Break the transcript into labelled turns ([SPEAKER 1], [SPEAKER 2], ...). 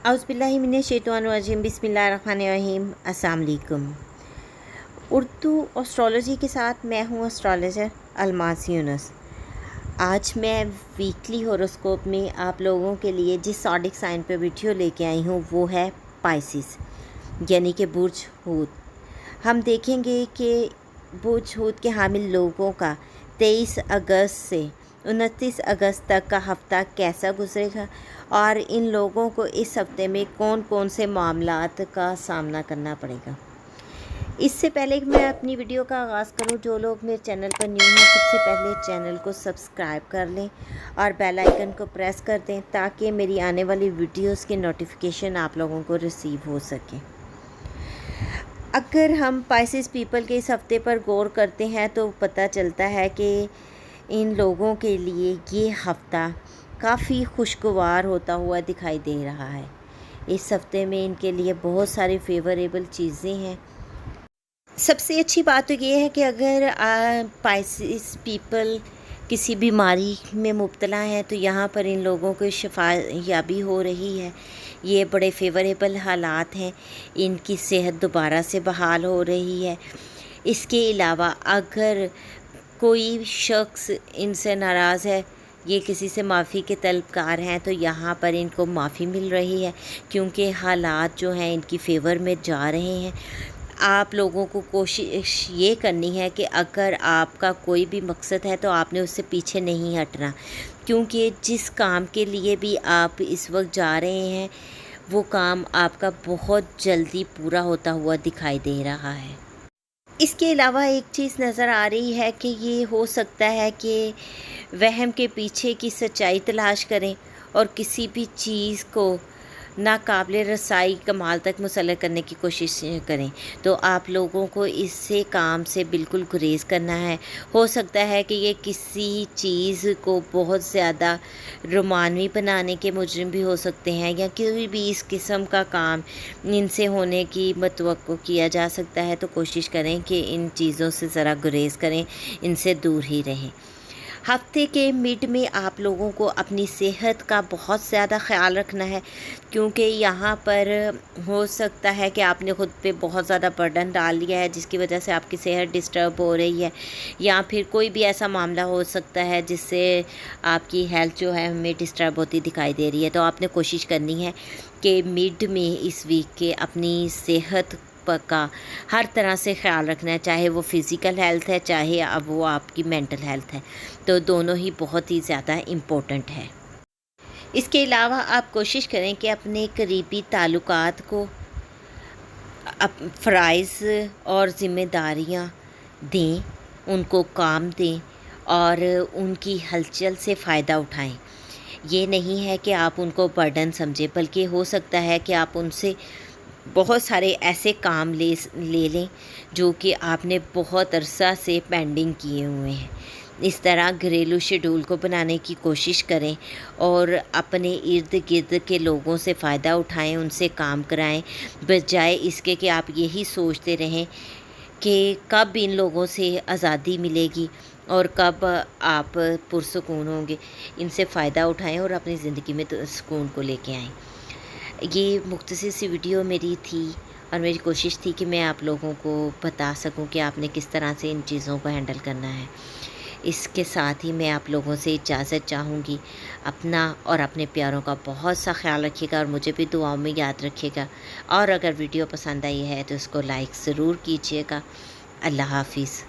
[SPEAKER 1] औज़ुबिल्लाहिमिनश्शैतानिर्रजीम बिस्मिल्लाहिर्रहमानिर्रहीम। अस्सलाम वालेकुम। उर्दू एस्ट्रोलॉजी के साथ मैं हूँ एस्ट्रोलॉजर अलमास यूनुस। आज मैं वीकली हॉरोस्कोप में आप लोगों के लिए जिस ज़ोडिक साइन पे वीडियो लेके आई हूँ वो है पाइसिस यानी कि बुर्ज हूत। हम देखेंगे कि बुर्ज हूत के हामिल लोगों का 23 अगस्त से 29 अगस्त तक का हफ़्ता कैसा गुजरेगा और इन लोगों को इस हफ़्ते में कौन कौन से मामलात का सामना करना पड़ेगा। इससे पहले कि मैं अपनी वीडियो का आगाज़ करूं, जो लोग मेरे चैनल पर न्यू हैं सबसे पहले चैनल को सब्सक्राइब कर लें और बेल आइकन को प्रेस कर दें ताकि मेरी आने वाली वीडियोस के नोटिफिकेशन आप लोगों को रिसीव हो सके। अगर हम पाइसिस पीपल के इस हफ़्ते पर गौर करते हैं तो पता चलता है कि इन लोगों के लिए ये हफ़्ता काफ़ी खुशगवार होता हुआ दिखाई दे रहा है। इस हफ़्ते में इनके लिए बहुत सारी फेवरेबल चीज़ें हैं। सबसे अच्छी बात तो ये है कि अगर पाइसिस पीपल किसी बीमारी में मुब्तला हैं तो यहाँ पर इन लोगों को शिफा याबी हो रही है। ये बड़े फेवरेबल हालात हैं, इनकी सेहत दोबारा से बहाल हो रही है। इसके अलावा अगर कोई शख्स इनसे नाराज़ है, ये किसी से माफ़ी के तलबगार हैं, तो यहाँ पर इनको माफ़ी मिल रही है क्योंकि हालात जो हैं इनकी फ़ेवर में जा रहे हैं। आप लोगों को कोशिश ये करनी है कि अगर आपका कोई भी मकसद है तो आपने उससे पीछे नहीं हटना, क्योंकि जिस काम के लिए भी आप इस वक्त जा रहे हैं वो काम आपका बहुत जल्दी पूरा होता हुआ दिखाई दे रहा है। इसके अलावा एक चीज़ नज़र आ रही है कि ये हो सकता है कि वहम के पीछे की सच्चाई तलाश करें और किसी भी चीज़ को नाकाबिले रसाई कमाल तक मुसल्लर करने की कोशिश करें, तो आप लोगों को इससे काम से बिल्कुल गुरेज़ करना है। हो सकता है कि ये किसी चीज़ को बहुत ज़्यादा रोमानवी बनाने के मुजरिम भी हो सकते हैं या कोई भी इस किस्म का काम इनसे होने की मतवक्को किया जा सकता है, तो कोशिश करें कि इन चीज़ों से ज़रा गुरेज़ करें, इनसे दूर ही रहें। हफ्ते के मिड में आप लोगों को अपनी सेहत का बहुत ज़्यादा ख्याल रखना है, क्योंकि यहाँ पर हो सकता है कि आपने ख़ुद पे बहुत ज़्यादा बर्डन डाल लिया है जिसकी वजह से आपकी सेहत डिस्टर्ब हो रही है, या फिर कोई भी ऐसा मामला हो सकता है जिससे आपकी हेल्थ जो है हमें डिस्टर्ब होती दिखाई दे रही है। तो आपने कोशिश करनी है कि मिड में इस वीक के अपनी सेहत का हर तरह से ख्याल रखना है, चाहे वो फ़िज़िकल हेल्थ है चाहे अब वो आपकी मेंटल हेल्थ है, तो दोनों ही बहुत ही ज़्यादा इम्पोर्टेंट है। इसके अलावा आप कोशिश करें कि अपने करीबी ताल्लुकात को फ़राइज़ और ज़िम्मेदारियां दें, उनको काम दें और उनकी हलचल से फ़ायदा उठाएं। ये नहीं है कि आप उनको बर्डन समझें, बल्कि हो सकता है कि आप उनसे बहुत सारे ऐसे काम ले लें जो कि आपने बहुत अरसा से पेंडिंग किए हुए हैं। इस तरह घरेलू शेड्यूल को बनाने की कोशिश करें और अपने इर्द गिर्द के लोगों से फ़ायदा उठाएं, उनसे काम कराएं, बजाय इसके कि आप यही सोचते रहें कि कब इन लोगों से आज़ादी मिलेगी और कब आप पुरसुकून होंगे। इनसे फ़ायदा उठाएं और अपनी ज़िंदगी में तो सुकून को लेके आएँ। ये मुख्तसर सी वीडियो मेरी थी और मेरी कोशिश थी कि मैं आप लोगों को बता सकूं कि आपने किस तरह से इन चीज़ों को हैंडल करना है। इसके साथ ही मैं आप लोगों से इजाज़त चाहूँगी। अपना और अपने प्यारों का बहुत सा ख्याल रखिएगा और मुझे भी दुआओं में याद रखिएगा। और अगर वीडियो पसंद आई है तो इसको लाइक ज़रूर कीजिएगा। अल्लाह हाफ़िज़।